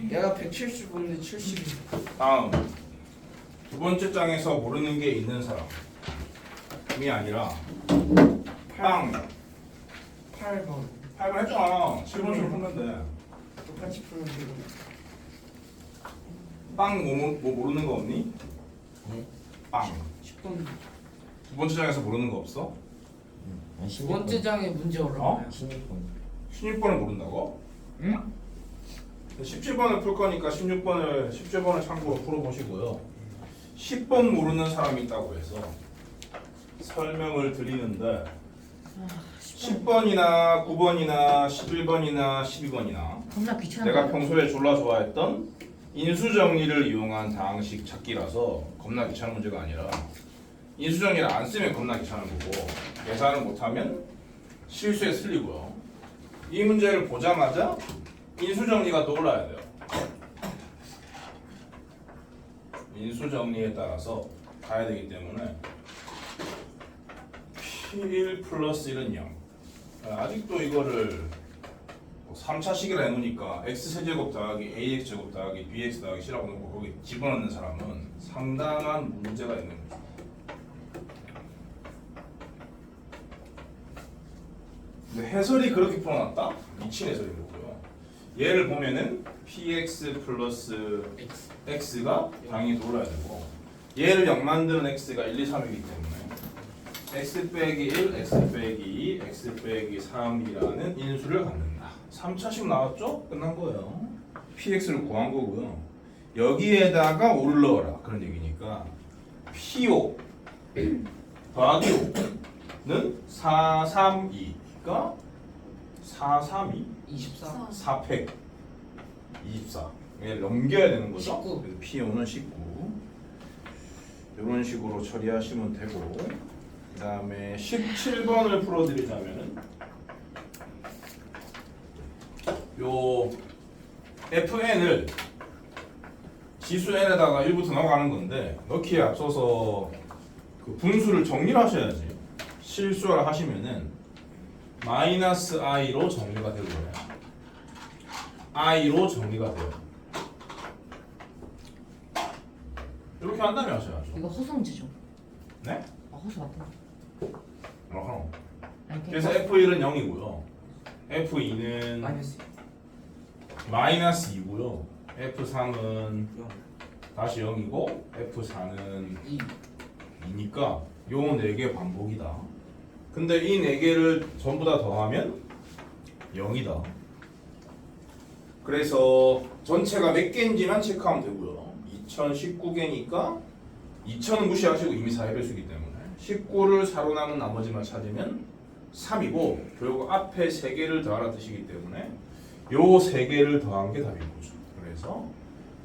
내가 175인데 70. 다음 두 번째 장에서 모르는 게 있는 사람이 아니라 빵 8번. 8번 했잖아. 7번처럼 풀면 돼. 똑같이 풀면 되고. 빵 뭐 모르는 거 없니? 네? 빵 10번. 두 번째 장에서 모르는 거 없어? 두 번째 장에 문제 어려워요. 16번 16번을 모른다고? 응? 17번을 풀 거니까 17번을 참고로 풀어보시고요. 10번 모르는 사람이 있다고 해서 설명을 드리는데 10번이나 9번이나 11번이나 12번이나 겁나 귀찮아. 내가 평소에 졸라 좋아했던 인수정리를 이용한 다항식 찾기라서 겁나 귀찮은 문제가 아니라 인수정리를 안 쓰면 겁나 귀찮은 거고 계산을 못하면 실수에 틀리고요. 이 문제를 보자마자 인수정리가 떠올라야 돼요. 인수정리에 따라서 가야 되기 때문에 P1 플러스 1은 0. 아직도 이거를 3차식이라 해놓으니까 x세제곱 더하기 ax제곱 더하기 bx 더하기 c라고 놓고 거기 집어넣는 사람은 상당한 문제가 있는 거죠. 근데 해설이 그렇게 풀어놨다? 미친 해설인 거고요. 얘를 보면은 px 플러스 x가 당연히 돌아야 되고 얘를 0 만드는 x가 1, 2, 3이기 때문에 x 빼기 1, x 빼기 2, x 빼기 3이라는 인수를 갖는다. 3차식 나왔죠? 끝난 거예요. px를 구한 거고요. 여기에다가 5를 넣어라 그런 얘기니까 p5 더하기 5는 4, 3, 2가 4, 3, 2? 24. 4팩 24 얘를 넘겨야 되는 거죠? 19. 그래서 P5는 19 이런 식으로 처리하시면 되고 그 다음에 17번을 풀어드리자면은 요 FN을 지수 n에다가 1부터 나가는 건데 넣기에 앞서서 그 분수를 정리를 하셔야지. 실수를 하시면은 마이너스 i로 정리가 되고요. i로 정리가 돼요. 이렇게 한 다음에 하셔야죠. 이거 허수 문제죠? 네? 아 허수 맞다. 그럼. 아니, 그래서 F1은 0이고요. F2는 마이너스 마이너스 2고요. F3은 0. 다시 0이고 F4는 2. 2니까 요 4개 반복이다. 근데 이 4개를 전부 다 더하면 0이다. 그래서 전체가 몇 개인지만 체크하면 되고요. 2019개니까 2000은 무시하시고 이미 4배수이기 때문에 19를 사로 남은 나머지만 찾으면 3이고 결국 앞에 3개를 더하라 뜻이기 때문에 요 3개를 더한 게 답인 거죠. 그래서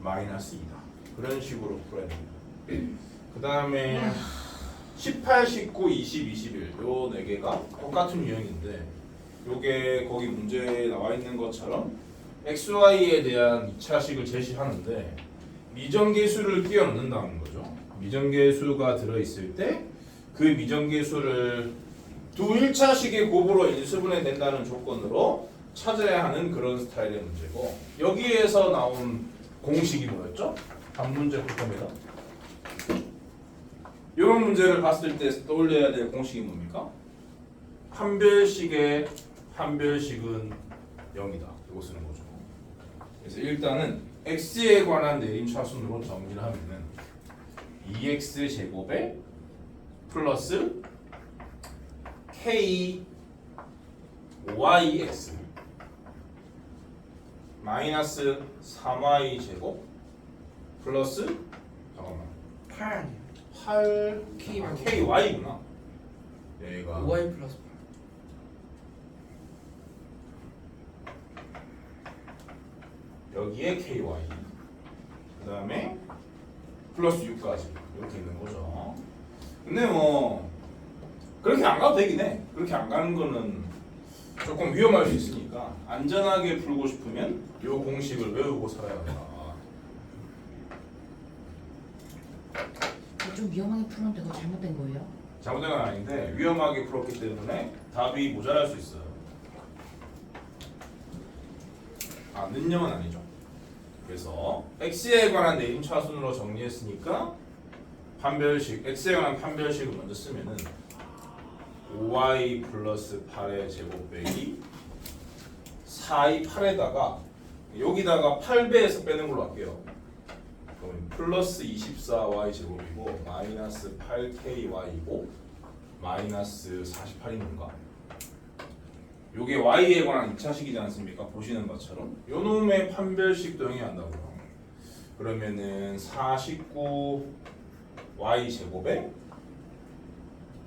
마이너스 2다. 그런 식으로 풀어야 됩니다. 그 다음에 18, 19, 20, 21 요 4개가 똑같은 유형인데 요게 거기 문제에 나와 있는 것처럼 XY에 대한 2차식을 제시하는데 미정계수를 끼워 넣는다는 거죠. 미정계수가 들어있을 때 그 미정계수를 두 1차식의 곱으로 인수분해 된다는 조건으로 찾아야 하는 그런 스타일의 문제고 여기에서 나온 공식이 뭐였죠? 단문제 풀 겁니다. 이런 문제를 봤을 때 떠올려야 될 공식이 뭡니까? 판별식의 판별식은 0이다. 이거 쓰는 거죠. 그래서 일단은 x에 관한 내림차순으로 정리를 하면은 2x 제곱에 플러스 k yx 마이너스 3y 제곱 플러스 잠깐만 8 아니에요. 8 K 말고. ky구나. 얘가 5y 플러스 8. 여기에 ky 그 다음에 플러스 6까지 이렇게 있는 거죠. 근데 뭐 그렇게 안 가도 되긴 해. 그렇게 안 가는 거는 조금 위험할 수 있으니까 안전하게 풀고 싶으면 이 공식을 외우고 살아야 한다. 좀 위험하게 풀었는데 그거 잘못된 거예요? 잘못된 건 아닌데 위험하게 풀었기 때문에 답이 모자랄 수 있어요. 아, 는영은 아니죠. 그래서 x에 관한 내림차순으로 정리했으니까 판별식 x에 관한 판별식을 먼저 쓰면은 5y 플러스 8의 제곱 빼기 4이 8에다가 여기다가 8배에서 빼는 걸로 할게요. 그럼 플러스 24y 제곱이고 마이너스 8ky이고 마이너스 48인 건가? 요게 y에 관한 2차식이지 않습니까? 보시는 것처럼 요 놈의 판별식 동의한다고요. 그러면은 49 y 제곱에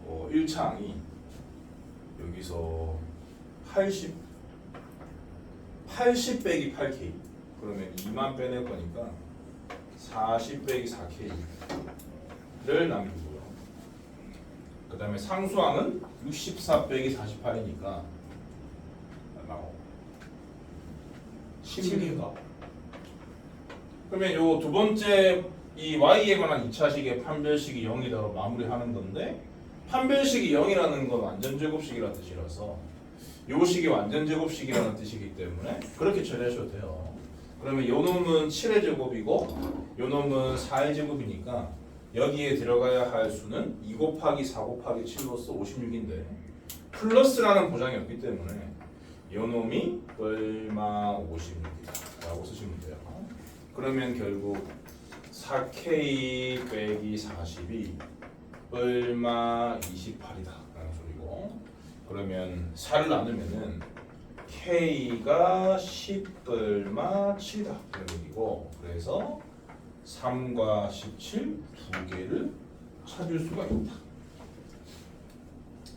1차항이 여기서 80 빼기 8k 그러면 2만 빼낼 거니까 40 빼기 4k를 남기고요. 그 다음에 상수항은 64 빼기 48이니까 16인가? 그러면 요 두 번째 이 y에 관한 2차식의 판별식이 0이다로 마무리하는 건데 판별식이 0이라는 건 완전제곱식이라는 뜻이라서 요 식이 완전제곱식이라는 뜻이기 때문에 그렇게 처리하셔도 돼요. 그러면 요 놈은 7의 제곱이고 요 놈은 4의 제곱이니까 여기에 들어가야 할 수는 2 곱하기 4 곱하기 7로서 56인데 플러스라는 보장이 없기 때문에 요 놈이 얼마 56이다 라고 쓰시면 돼요. 그러면 결국 4k 빼기 40이 얼마 28이다 라는 소리고 그러면 4를 나누면은 k가 10 얼마 7이다 이런 얘기고 그래서 3과 17 두 개를 찾을 수가 있다.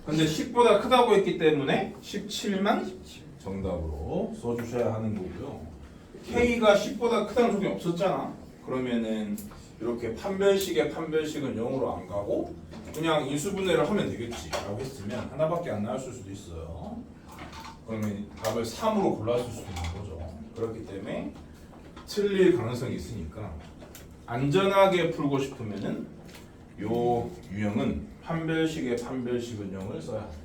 근데 10보다 크다고 했기 때문에 17만 정답으로 써주셔야 하는 거고요. k가 10보다 크다는 소리 없었잖아. 그러면은 이렇게 판별식의 판별식은 0으로 안 가고 그냥 인수분해를 하면 되겠지 라고 했으면 하나밖에 안 나왔을 수도 있어요. 그러면 답을 3으로 골랐을 수도 있는 거죠. 그렇기 때문에 틀릴 가능성이 있으니까 안전하게 풀고 싶으면은 요 유형은 판별식의 판별식은 0을 써야 합니다.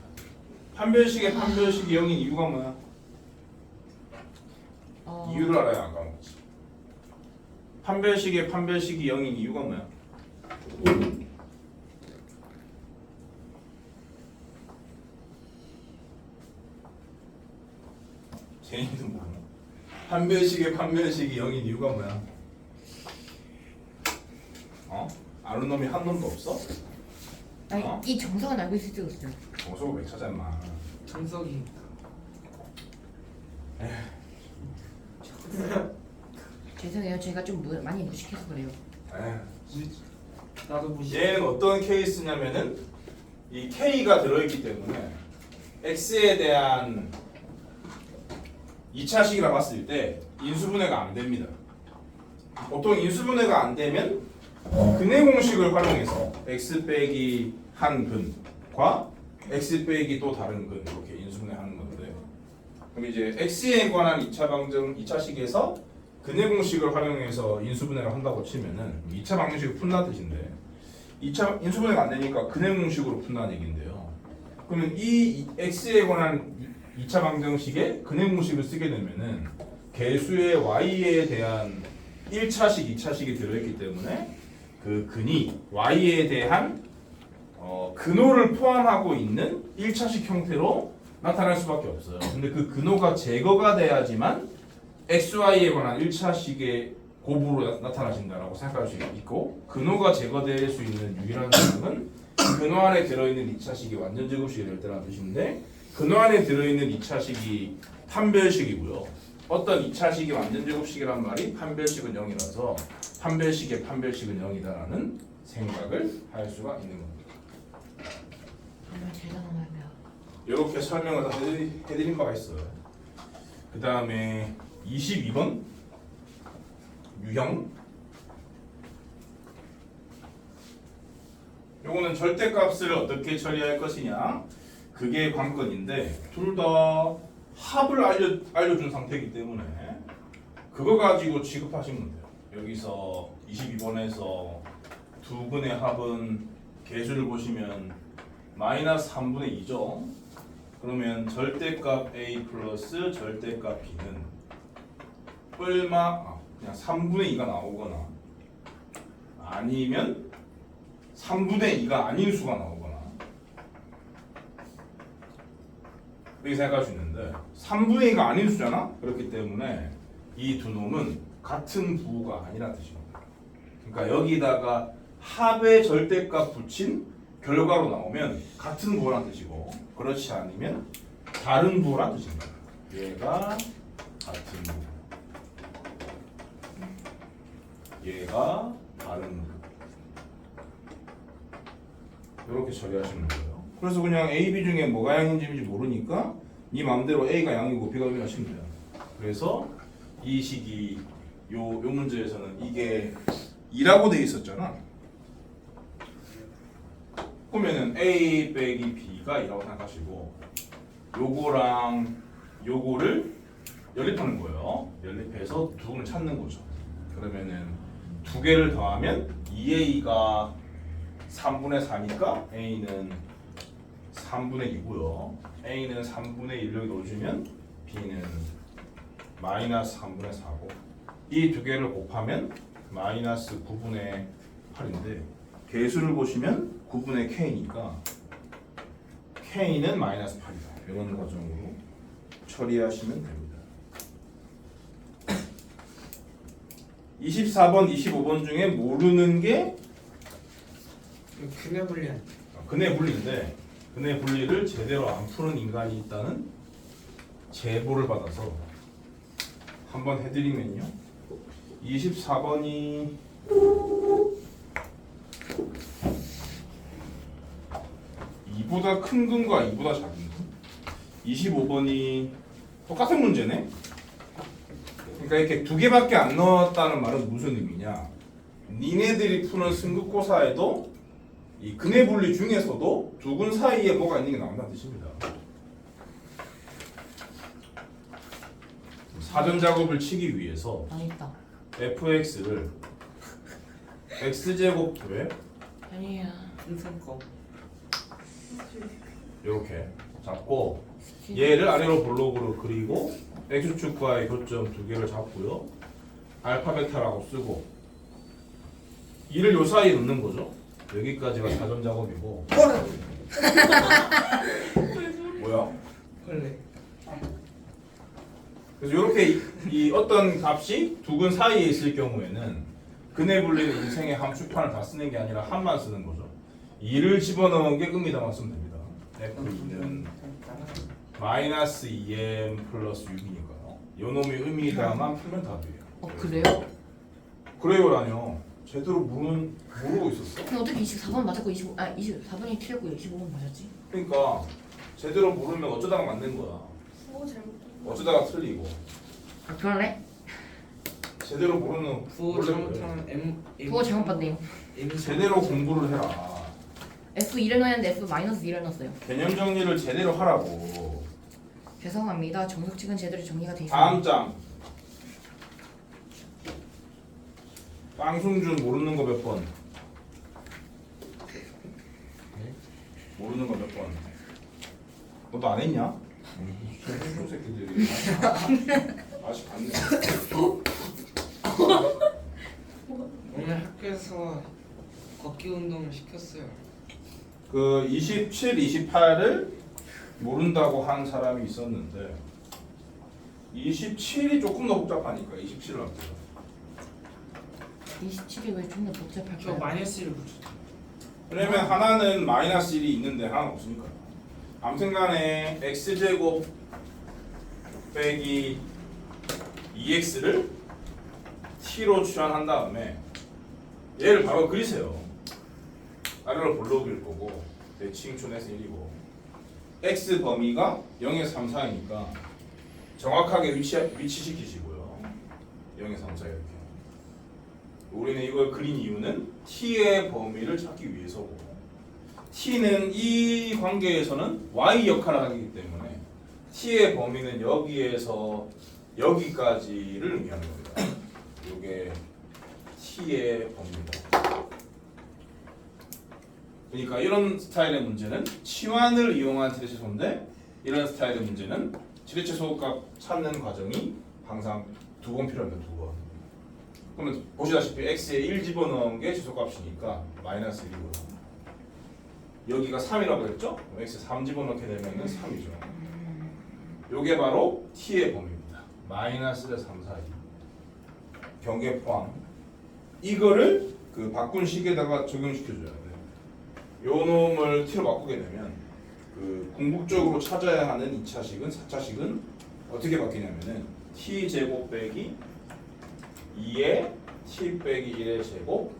판별식의 판별식이 0인 이유가 뭐야? 이유를 알아야 안 까먹지. 판별식의 판별식이 0인 이유가 뭐야? 제니도 모르나? 판별식의 판별식이 0인 이유가 뭐야? 아는 놈이 한 놈도 없어? 아니 이 정석은 알고 있을 수 있어요. 정석을 왜 찾아 임마. 정석이 죄송해요. 제가 좀 많이 무식해서 그래요. 나도 무시. 얘는 어떤 케이스냐면은 이 K가 들어있기 때문에 X에 대한 2차식이라 봤을 때 인수분해가 안 됩니다. 보통 인수분해가 안 되면 근해 공식을 활용해서 X 빼기 한 근과 X 빼기 또 다른 근 이렇게 인수분해하는 건데 그럼 이제 X에 관한 2차 방정 2차식에서 근해 공식을 활용해서 인수분해를 한다고 치면은 2차 방정식을 푼다는 뜻인데 2차 인수분해가 안 되니까 근해 공식으로 푼다는 얘기인데요. 그러면 이 x에 관한 2차 방정식에 근해 공식을 쓰게 되면은 개수의 y에 대한 1차식, 2차식이 들어있기 때문에 그 근이 y에 대한 근호를 포함하고 있는 1차식 형태로 나타날 수밖에 없어요. 근데 그 근호가 제거가 돼야지만 xy에 관한 1차식의 곱으로 나타나신다라고 생각할 수 있고 근호가 제거될 수 있는 유일한 상황은 근호 안에 들어있는 2차식이 완전 제곱식이 될 때라는 뜻인데 근호 안에 들어있는 2차식이 판별식이고요. 어떤 2차식이 완전 제곱식이란 말이 판별식은 0이라서 판별식의 판별식은 0이다라는 생각을 할 수가 있는 겁니다. 정말 대단하네요. 이렇게 설명을 다 해드린 바가 있어요. 그 다음에 22번 유형 요거는 절대값을 어떻게 처리할 것이냐 그게 관건인데 둘 다 합을 알려준 상태이기 때문에 그거 가지고 취급하시면 돼요. 여기서 22번에서 두 근의 합은 개수를 보시면 마이너스 3분의 2죠. 그러면 절대값 A 플러스 절대값 B는 얼마? 그냥 3분의 2가 나오거나 아니면 3분의 2가 아닌 수가 나오거나 이렇게 생각할 수 있는데 3분의 2가 아닌 수잖아? 그렇기 때문에 이 두 놈은 같은 부호가 아니란 뜻입니다. 그러니까 여기다가 합의 절대값 붙인 결과로 나오면 같은 부호란 뜻이고 그렇지 않으면 다른 부호란 뜻입니다. 얘가 같은 부호, 얘가 다른 부호. 이렇게 처리하시면 돼요. 그래서 그냥 A, B 중에 뭐가 양인지 모르니까 네 마음대로 A가 양이고 B가 음이 하시면 돼요. 그래서 이 식이 요 문제에서는 이게 2라고 돼 있었잖아. 그러면은 A 빼기 B가 2라고 생각하시고 요거랑 요거를 연립하는 거예요. 연립해서 두 분을 찾는 거죠. 그러면은 두 개를 더하면 2A가 3분의 4니까 A는 3분의 2고요. A는 3분의 1로 넣어주면 B는 마이너스 3분의 4고 이 두 개를 곱하면 마이너스 9분의 8인데 개수를 보시면 9분의 K니까 K는 마이너스 8이다. 이런 과정으로 처리하시면 됩니다. 24번, 25번 중에 모르는 게 근해 분리한 근해 분리인데 근해 분리를 제대로 안 푸는 인간이 있다는 제보를 받아서 한번 해드리면요. 24번이 이보다 큰 근과 이보다 작은 근 25번이 똑같은 문제네. 그러니까 이렇게 두 개밖에 안 넣었다는 말은 무슨 의미냐? 니네들이 푸는 승급고사에도 이 근해 분리 중에서도 두 근 사이에 뭐가 있는 게 나온다는 뜻입니다. 사전 작업을 치기 위해서 아니다. fx를 x제곱 왜? 아니야. 인선 거 이렇게 잡고 얘를 아래로 볼록으로 그리고 x축과의 교점 두 개를 잡고요. 알파 베타라고 쓰고 이를 요 사이에 넣는 거죠. 여기까지가 사전 작업이고 뭐야? 원래 그래서 이렇게 이 어떤 값이 두 근 사이에 있을 경우에는 근해 분리는 인생의 함수판을 다 쓰는 게 아니라 함만 쓰는 거죠. 2를 집어넣은 게 음이다만 쓰면 됩니다. F는 마이너스 2m 플러스 6이니까요. 요 놈이 음이다만 풀면 답이에요. 그래요? 그래요라뇨. 제대로 모르고 있었어. 근데 어떻게 24번 맞았고 24번이 틀렸고 25번 맞았지? 그러니까 제대로 모르면 어쩌다가 맞는 거야. 어쩌다가 틀리고. 그럴래? 제대로 모르는 부호 원래 잘못하면 M 그거 잘못 봤네요. 제대로 공부를 해라. F2를 넣었는데 F-2를 넣었어요. 개념 정리를 제대로 하라고. 죄송합니다. 정석칙은 제대로 정리가 돼 있어요. 다음 장. 빵순준 모르는 거 몇 번? 모르는 거 몇 번? 너도 안 했냐? 이 새끼들이 아직 안 냈어. 오늘 학교에서 걷기 운동을 시켰어요. 그 27, 28을 모른다고 한 사람이 있었는데 27이 조금 더 복잡하니까 27을 할게요. 27이 왜 좀 더 복잡할까요? 저 마이너스를 붙였죠. 왜냐면 하나는 마이너스 1이 있는데 하나는 없으니까. 아무튼간에 x제곱 빼기 2x를 t로 취한한 다음에 얘를 바로 그리세요. 아래로 볼록일 거고 대칭촌에서 1이고 x 범위가 0에서 3, 4이니까 정확하게 위치시키시고요. 0에서 3, 4 이렇게. 우리는 이걸 그린 이유는 t의 범위를 찾기 위해서고 t는 이 관계에서는 y 역할을 하기 때문에 t의 범위는 여기에서 여기까지를 의미하는 겁니다. 이게 t의 범위입니다. 그러니까 이런 스타일의 문제는 치환을 이용한 지레체소인데 이런 스타일의 문제는 지레체소 값 찾는 과정이 항상 두 번 필요합니다. 두 번. 그러면 보시다시피 x에 1 집어넣은 게 최소값이니까 마이너스 1이고요. 여기가 3이라고 했죠? 그럼 x에 3 집어넣게 되면 3이죠. 요게 바로 t의 범위입니다. 마이너스 3, 4, 2 경계 포함. 이거를 그 바꾼 식에다가 적용시켜줘야 돼요. 요 놈을 t로 바꾸게 되면 그 궁극적으로 찾아야 하는 2차식은 4차식은 어떻게 바뀌냐면은 t 제곱 빼기 2의 t 빼기 1의 제곱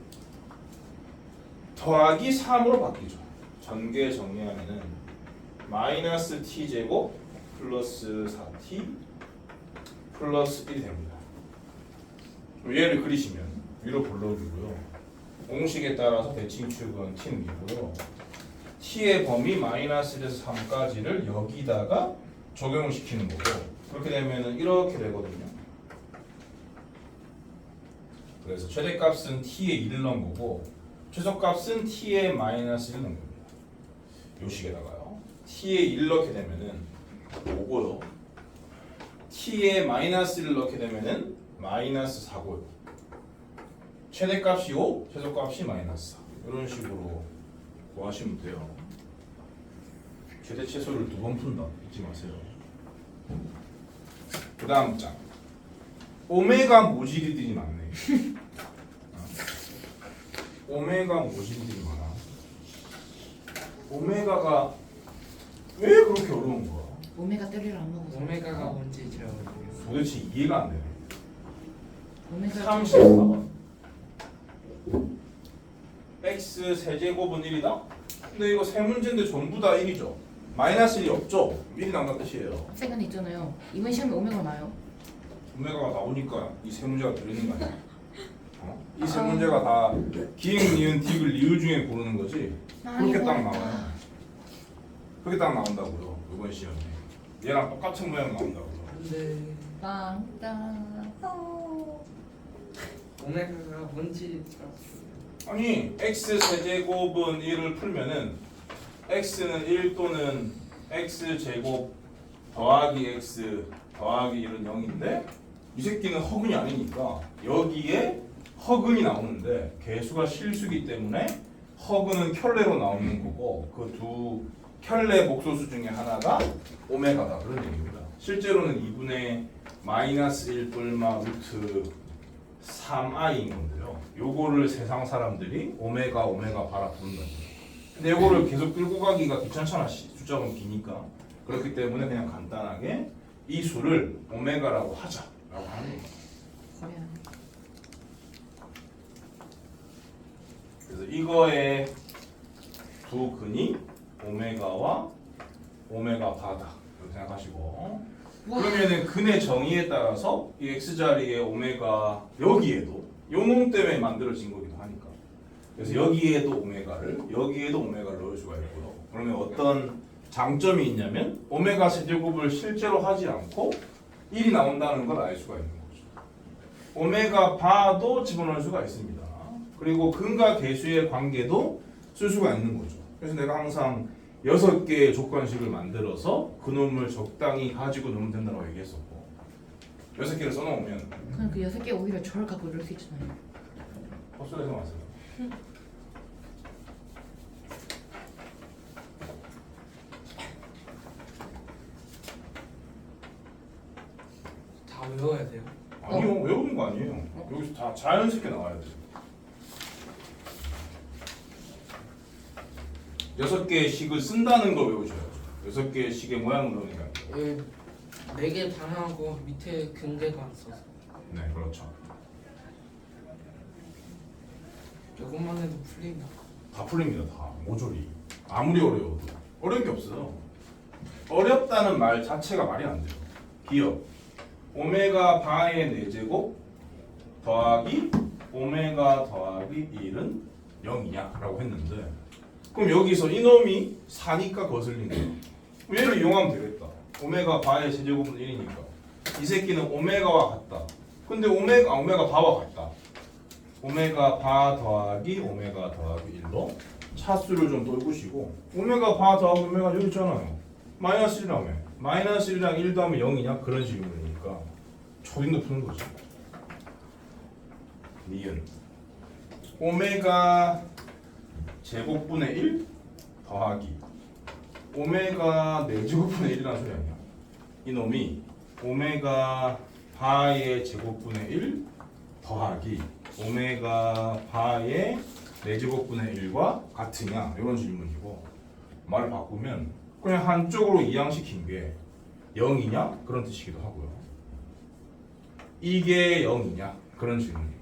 더하기 3으로 바뀌죠. 전개 정리하면은 마이너스 t 제곱 플러스 4t 플러스 1이 됩니다. 얘를 그리시면 위로 불러주고요. 공식에 따라서 대칭축은 t는 이고요. t의 범위 마이너스에서 3까지를 여기다가 적용시키는 거고 그렇게 되면은 이렇게 되거든요. 그래서 최대값은 t의 1을 넣은 거고 최소값은 t의 마이너스 1을 넣은 겁니다. 요 식에다가요. t의 1 넣게 되면은 5고요. t의 마이너스 1을 넣게 되면은 마이너스 4고요. 최대값이 5, 최소값이 마이너스 4. 이런 식으로 구하시면 돼요. 최대 최소를 2번 푼다. 잊지 마세요. 그 다음 장. 오메가 모질이들이 많네. 오메가 모질이들이 많아. 오메가가 왜 그렇게 어려운 거야? 오메가 3를 안 먹어서. 오메가가 뭔지 잘 모르겠어요. 도대체 이해가 안 되네. 오메가 34번. x 세제곱은 1이다? 근데 이거 세 문제인데 전부 다 1이죠. 마이너스 1이 없죠? 1이 나온다는 뜻이에요. 세간에 있잖아요. 이번 시험에 오메가 나요. 오메가가 나오니까 이 세 문제가 들어있는 거 아니야? 이 세 문제가 다 기행, 니은, 디귿, 리을 중에 고르는 거지. 그렇게 딱 나와요. 그렇게 딱 나온다고요. 이번 시험에. 얘랑 똑같은 모양 나온다고요. 근데 땅땅. 오메가가 뭔지 잘 모르겠어요. 아니 x 세제곱은 1을 풀면은 x는 1 또는 x 제곱 더하기 x 더하기 1은 0인데 이 새끼는 허근이 아니니까 여기에 허근이 나오는데 개수가 실수기 때문에 허근은 켤레로 나오는 거고 그 두 켤레 목소수 중에 하나가 오메가다 그런 얘기입니다. 실제로는 2분의 마이너스 1 뿔마 루트 3i인 건데요. 요거를 세상 사람들이 오메가 바라 부른다. 근데 요거를 계속 끌고 가기가 귀찮잖아. 숫자가 기니까. 그렇기 때문에 그냥 간단하게 이 수를 오메가라고 하자라고 하는 거예요. 거래야. 그래서 이거의 두 근이 오메가와 오메가 바다 이렇게 생각하시고 그러면은 근의 정의에 따라서 이 x자리에 오메가 여기에도 요놈 때문에 만들어진 거기도 하니까 그래서 여기에도 오메가를 넣을 수가 있고요. 그러면 어떤 장점이 있냐면 오메가 세제곱을 실제로 하지 않고 1이 나온다는 걸 알 수가 있는 거죠. 오메가 바도 집어넣을 수가 있습니다. 그리고 근과 계수의 관계도 쓸 수가 있는 거죠. 그래서 내가 항상 6개의 조건식을 만들어서 그놈을 적당히 가지고 넣으면 된다고 얘기했었고 6개를 써놓으면 그냥 그 6개 오히려 저를 갖고 이럴 수 있잖아요. 헛소리하지 마세요. 다 외워야 돼요. 아니요 외우는 거 아니에요. 여기서 다 자연스럽게 나와야 돼요. 6개의 식을 쓴다는 걸 외우셔야죠. 6개의 식의 모양을 넣으니까. 예, 4개 반하고 밑에 근대가 안 써서 네 그렇죠. 이것만 해도 풀린다. 다 풀립니다. 다 모조리. 아무리 어려워도 어려운 게 없어요. 어렵다는 말 자체가 말이 안 돼요. 기억. 오메가 바의 4제곱 더하기 오메가 더하기 1은 0이냐라고 했는데 그럼 여기서 이놈이 4니까 거슬리는 거야. 얘를 이용하면 되겠다. 오메가 바의 세제곱은 1이니까 이 새끼는 오메가와 같다. 근데 오메가 바와 같다. 오메가 바 더하기 오메가 더하기 1로 차수를 좀 떨구시고 오메가 바 더하기 오메가 여기 있잖아요. 마이너스 1이라며. 마이너스 1이랑 1 더하면 0이냐? 그런 식으로 되니까 초딩도 푸는 거죠. 니은 오메가 제곱분의 1 더하기 오메가 4제곱분의 1이라는 소리 아니야. 이놈이 오메가 바의 제곱분의 1 더하기 오메가 바의 4제곱분의 1과 같으냐 이런 질문이고, 말을 바꾸면 그냥 한쪽으로 이양시킨 게 0이냐 그런 뜻이기도 하고요. 이게 0이냐 그런 질문입니다.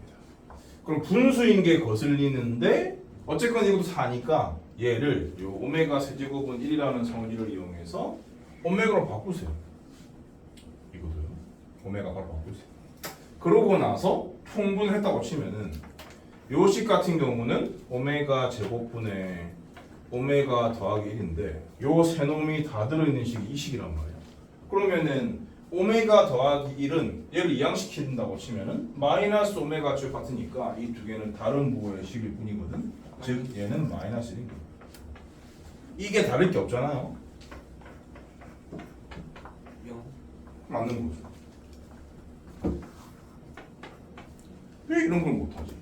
그럼 분수인 게 거슬리는데 어쨌건 이것도 4니까 얘를 요 오메가 세제곱은 1이라는 성질을 이용해서 오메가로 바꾸세요. 이거도요. 오메가 바로 바꾸세요. 그러고 나서 통분했다고 치면은 요 식 같은 경우는 오메가 제곱분의 오메가 더하기 1인데 요 세 놈이 다 들어있는 식이 이 식이란 말이야. 그러면은 오메가 더하기 1은 얘를 이항시킨다고 치면은 마이너스 오메가 쭉 같으니까 이 두 개는 다른 부호의 식일 뿐이거든. 즉 얘는 마이너스 1인 거야. 이게 다를 게 없잖아요. 0. 맞는 거죠. 왜 이런 걸 못하지?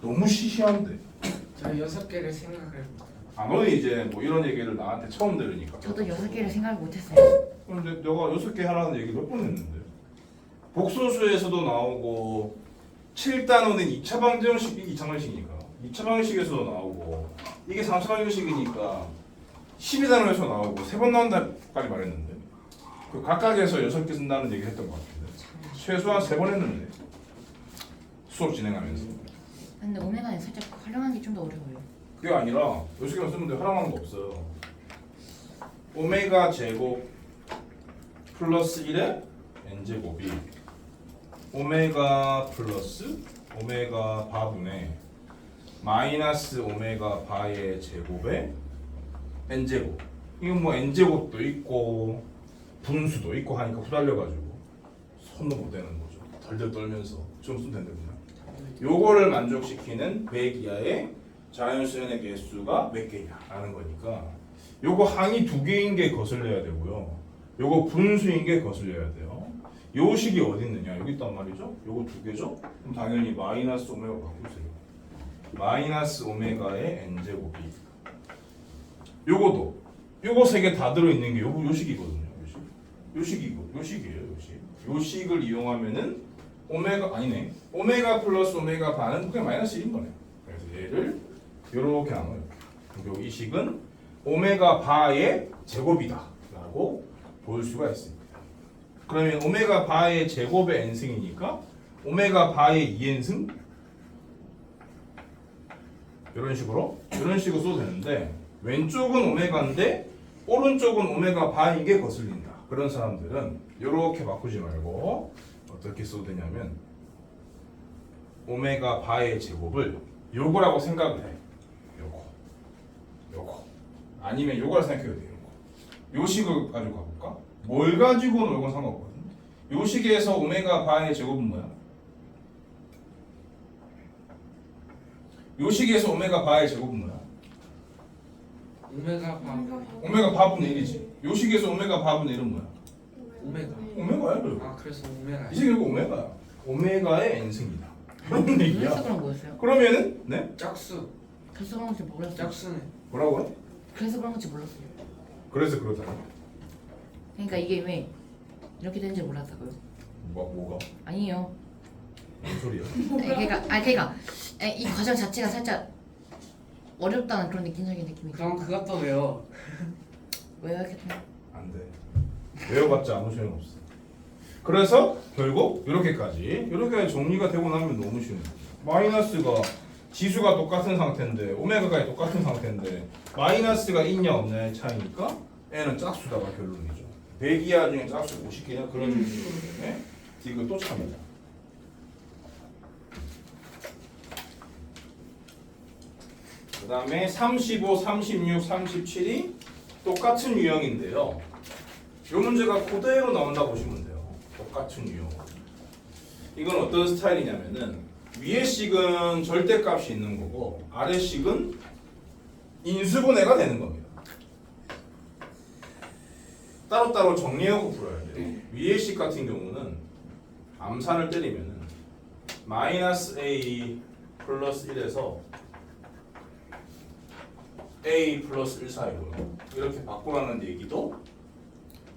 너무 시시한데. 저 6개를 생각을 못해요. 아, 너는 이제 뭐 이런 얘기를 나한테 처음 들으니까. 저도 6개를 생각을 못했어요. 근데 내가 6개 하라는 얘기 몇 번 했는데. 복소수에서도 나오고 7단원은 2차 방정식, 이게 2차 방정식이니까 2차 방정식에서도 나오고 이게 3차 방정식이니까 12단원에서 나오고 3번 나온다까지 말했는데 그 각각에서 6개 쓴다는 얘기 했던 것 같은데 최소한 3번 했는데 수업 진행하면서. 근데 오메가는 살짝 활용하기 좀 더 어려워요. 그게 아니라 6개만 쓰면 돼. 활용하는 거 없어요. 오메가 제곱 플러스 1의 n제곱이 오메가 플러스 오메가 바분의 마이너스 오메가 바의 제곱의 n제곱. 이건 뭐 n제곱도 있고 분수도 있고 하니까 후달려가지고 손도 못 대는 거죠. 덜덜 떨면서 좀 쓰면 된다 그냥. 요거를 만족시키는 100 이하의 자연수연의 개수가 몇 개냐 라는 거니까 요거 항이 2개인 게 거슬려야 되고요. 요거 분수인 게 거슬려야 돼요. 요 식이 어디 있느냐? 여기 있단 말이죠. 요거 2개죠? 그럼 당연히 마이너스 오메가 바꾸세요. 마이너스 오메가의 n제곱이 요거도 요거 3개 다 들어있는 게 요 식이거든요. 요 식이고 요 식이에요. 요 식. 요 식을 이용하면은 오메가 아니네. 오메가 플러스 오메가 반은 그냥 마이너스 1인 거네. 그래서 얘를 요렇게 나눠요. 여기 이 식은 오메가 바의 제곱이다 라고 볼 수가 있습니다. 그러면 오메가 바의 제곱의 n승이니까 오메가 바의 2n승 이런 식으로 써도 되는데 왼쪽은 오메가인데 오른쪽은 오메가 바인 게 거슬린다. 그런 사람들은 이렇게 바꾸지 말고 어떻게 써도 되냐면 오메가 바의 제곱을 요거라고 생각을 해. 요거 아니면 요거라 생각해도 돼요. 요 식을 가지고 가볼까? 뭘 가지고 놀건 상관없거든. 요 식에서 오메가 바의 제곱은 뭐야? 요 식에서 오메가 바의 제곱은 뭐야? 오메가 바 오메가 바분의 1이지. 요 식에서 오메가 바분의 1은 뭐야? 오메가. 오메가야. 그리고 아 그래서 오메가. 이 식이 오메가야. 오메가의 n승이다. 그런 얘기야. 그래서 그런 거였어요. 그러면은 네? 짝수. 그래서 그런 건지 몰랐어요. 짝수네. 뭐라고요? 그래서 그런 건지 몰랐어요. 그래서 그러잖아. 그러니까 이게 왜 이렇게 되는지 몰랐다고요. 뭐가? 아니에요. 무슨 소리야? 그러니까 이 과정 자체가 살짝 어렵다는 그런 느낌적인 느낌이. 그럼 그것도 외워. 왜요 이렇게 좀. 안 돼. 외워봤자 아무 소용 없어. 그래서 결국 이렇게까지 정리가 되고 나면 너무 쉬운 거죠. 마이너스가 지수가 똑같은 상태인데 오메가가 똑같은 상태인데 마이너스가 있냐 없냐의 차이니까 n은 짝수다가 결론이죠. 100 이하 중에 짝수 50개냐 그런 질문이기 때문에 이거 또 참이다. 그 다음에 35, 36, 37이 똑같은 유형인데요. 이 문제가 그대로 나온다 보시면 돼요. 똑같은 유형. 이건 어떤 스타일이냐면은 위에 식은 절대값이 있는 거고 아래 식은 인수분해가 되는 겁니다. 따로따로 정리하고 풀어야 돼요. 위에 식 같은 경우는 암산을 때리면은 마이너스 a 플러스 1에서 a 플러스 1 사이고요. 이렇게 바꾸라는 얘기도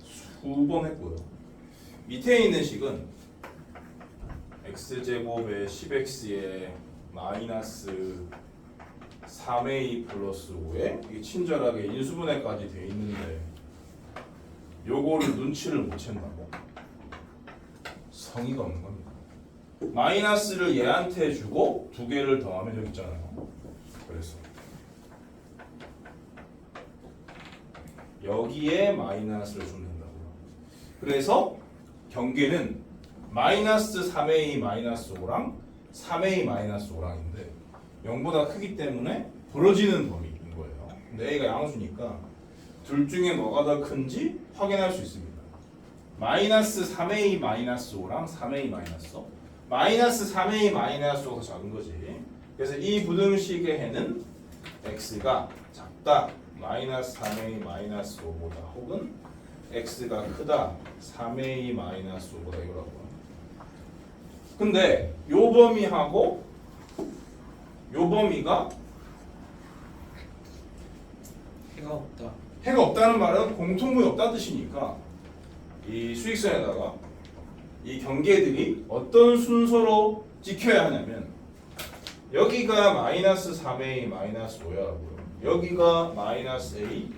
수번 했고요. 밑에 있는 식은 x제곱의 10x에 마이너스 3a 플러스 5에 이게 친절하게 인수분해까지 돼 있는데 요거를 눈치를 못 챘다고? 성의가 없는 겁니다. 마이너스를 얘한테 주고 두 개를 더하면 여기 있잖아요. 그래서 여기에 마이너스를 주면 된다고요. 그래서 경계는 마이너스 3a 마이너스 5랑 3a 마이너스 5랑인데 0보다 크기 때문에 부러지는 범위인 거예요. 근데 a가 양수니까 둘 중에 뭐가 더 큰지 확인할 수 있습니다. 마이너스 3a 마이너스 5랑 3a 마이너스 5. 마이너스 3a 마이너스 5가 더 작은 거지. 그래서 이 부등식의 해는 x가 작다. 마이너스 3a 마이너스 5보다 혹은 x가 크다. 3a 마이너스 5보다 이거라고. 근데 요 범위하고 요 범위가 해가 없다. 해가 없다는 말은 공통분이 없다는 뜻이니까 이 수익선에다가 이 경계들이 어떤 순서로 찍혀야 하냐면 여기가 마이너스 3a 마이너스 5야 하고요. 여기가 마이너스 a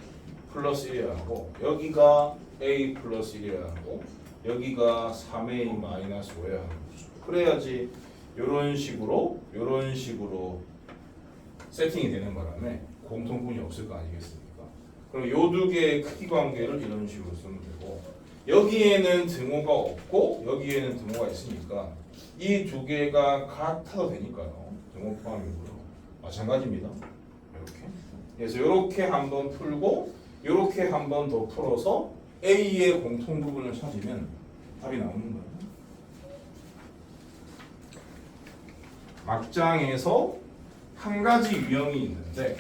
플러스 1이야 하고 여기가 a 플러스 1이야 하고 여기가 3a 마이너스 5야 하는 거죠. 그래야지 요런 식으로 세팅이 되는 바람에 공통분이 없을 거 아니겠습니까? 그럼 요 두 개의 크기 관계를 이런 식으로 쓰면 되고 여기에는 등호가 없고 여기에는 등호가 있으니까 이 두 개가 같아도 되니까요. 등호 포함이고요. 마찬가지입니다. 이렇게. 그래서 이렇게 한번 풀고 이렇게 한번 더 풀어서 A의 공통 부분을 찾으면 답이 나오는 거예요. 막장에서 한 가지 유형이 있는데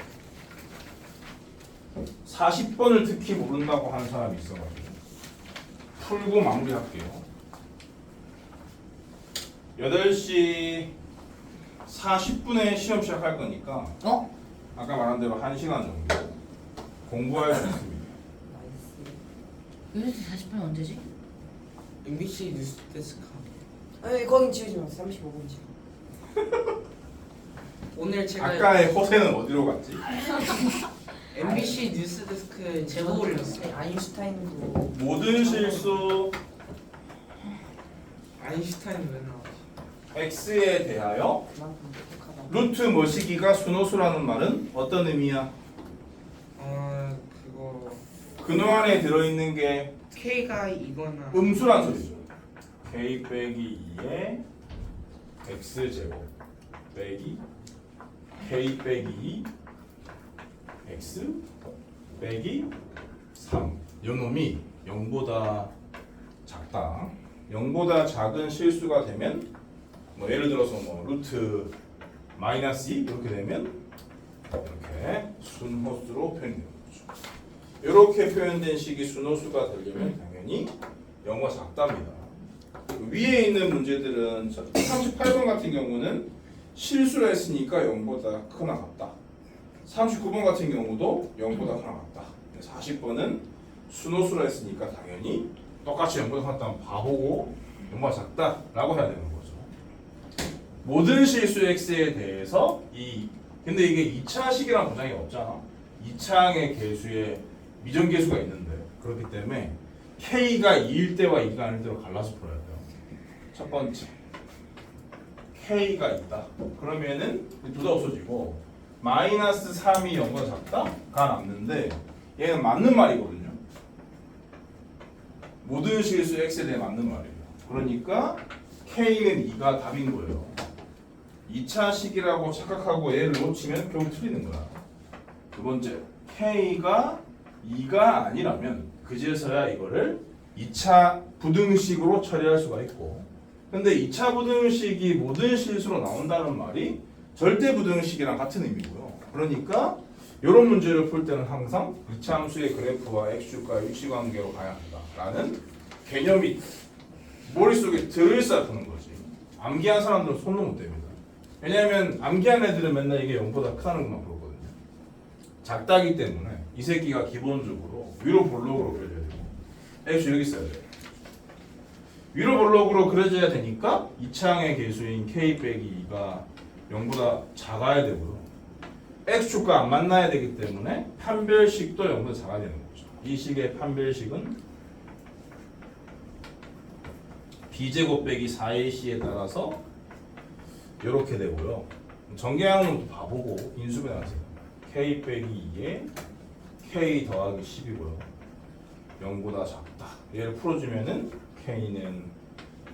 40번을 특히 모른다고 하는 사람이 있어가지고 풀고 마무리할게요. 8시 40분에 시험 시작할 거니까 아까 말한 대로 1시간 정도 공부할 수 있습니다. 유니트 40분 언제지? MBC 뉴스 데스크. 아니 거긴 지우지 마. 35분 지우. 오늘 제가 아까의 허세는 어디로 갔지? MBC 뉴스 데스크에 제보를 했어요. 아인슈타인도 모든 실수 아인슈타인 왜 나오지? x에 대하여 그만큼 똑똑하다. 루트 머시기가 순호수라는 말은 어떤 의미야? 그거 근호 안에 들어있는 게 K가 이거나 음수란 소리죠. k 빼기 2에 x제곱 빼기 k 빼기 2 x 빼기 3. 요 놈이 0보다 작다. 0보다 작은 실수가 되면 뭐 예를 들어서 뭐 루트 마이너스 2 이렇게 되면 이렇게 순호수로 표현되는 거죠. 이렇게 표현된 식이 순호수가 되려면 당연히 0보다 작답니다. 위에 있는 문제들은 38번 같은 경우는 실수를 했으니까 0보다 크거나 같다. 39번 같은 경우도 0보다 크거나 같다. 40번은 순호수를 했으니까 당연히 똑같이 0보다 같다면 바보고 0보다 작다라고 해야 되는 거죠. 모든 실수 x에 대해서 근데 이게 2차식이란 보장이 없잖아. 2차항의 개수에 미정계수가 있는데 그렇기 때문에 k가 2일 때와 2가 아닐 때로 갈라서 풀어야 돼요. 첫 번째 k가 있다. 그러면은 둘 다 없어지고 마이너스 3이 0보다 작다가 남는데 얘는 맞는 말이거든요. 모든 실수 x에 대해 맞는 말이에요. 그러니까 k는 2가 답인 거예요. 2차식이라고 착각하고 얘를 놓치면 결국 틀리는 거야. 두 번째 k가 2가 아니라면 그제서야 이거를 2차 부등식으로 처리할 수가 있고 근데 2차 부등식이 모든 실수로 나온다는 말이 절대 부등식이랑 같은 의미고요. 그러니까 이런 문제를 풀 때는 항상 극차함수의 그래프와 x축과 위치관계로 가야 한다라는 개념이 머릿속에 들어있어야 푸는 거지. 암기한 사람들은 손도 못 댑니다. 왜냐면 암기한 애들은 맨날 이게 0보다 크다는 것만 보거든요. 작다기 때문에 이 새끼가 기본적으로 위로 볼록으로 그려져야 되고 X 여기 있어야 돼요. 위로 볼록으로 그려져야 되니까 이차항의 개수인 K 빼기 2가 0보다 작아야 되고요. X축과 안 만나야 되기 때문에 판별식도 0보다 작아야 되는 거죠. 이 식의 판별식은 B제곱 빼기 4AC에 따라서 이렇게 되고요. 전개하는 것도 봐보고 인수분해 하세요. K 빼기 2에 K 더하기 10이고요. 0보다 작다. 얘를 풀어주면은 K는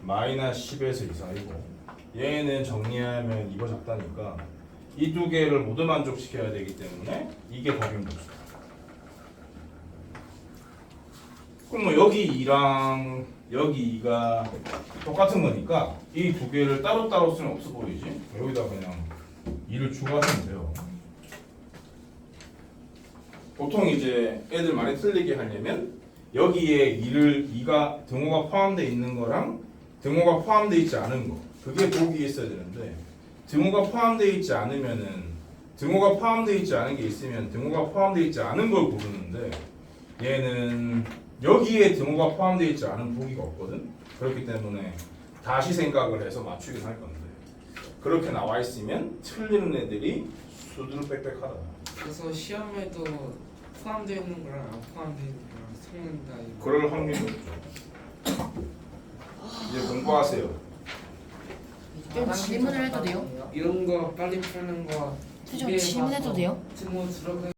마이너스 10에서 이상이고 얘는 정리하면 2보다 작다니까 이 두 개를 모두 만족시켜야 되기 때문에 이게 답입니다. 그럼 뭐 여기 2랑 여기 2가 똑같은 거니까 이 두 개를 따로따로 쓰면 없어 보이지? 여기다 그냥 2를 추가하면 돼요. 보통 이제 애들 많이 틀리게 하려면 여기에 2가 등호가 포함되어 있는 거랑 등호가 포함되어 있지 않은 거 그게 보기에 있어야 되는데 등호가 포함되어 있지 않으면은 등호가 포함되어 있지 않은 게 있으면 등호가 포함되어 있지 않은 걸 고르는데 얘는 여기에 등호가 포함되어 있지 않은 보기가 없거든. 그렇기 때문에 다시 생각을 해서 맞추긴 할 건데 그렇게 나와 있으면 틀리는 애들이 수두룩 빽빽하다. 그래서 시험에도 포함되어 있는 거랑 안 포함되어 있는 거랑 섞는다 이거. 그럴 확률이 높죠. 이제 공부하세요. 좀 질문을 해도 돼요? 이런 거 빨리 푸는 거 좀 질문해도 돼요? 등호 들어가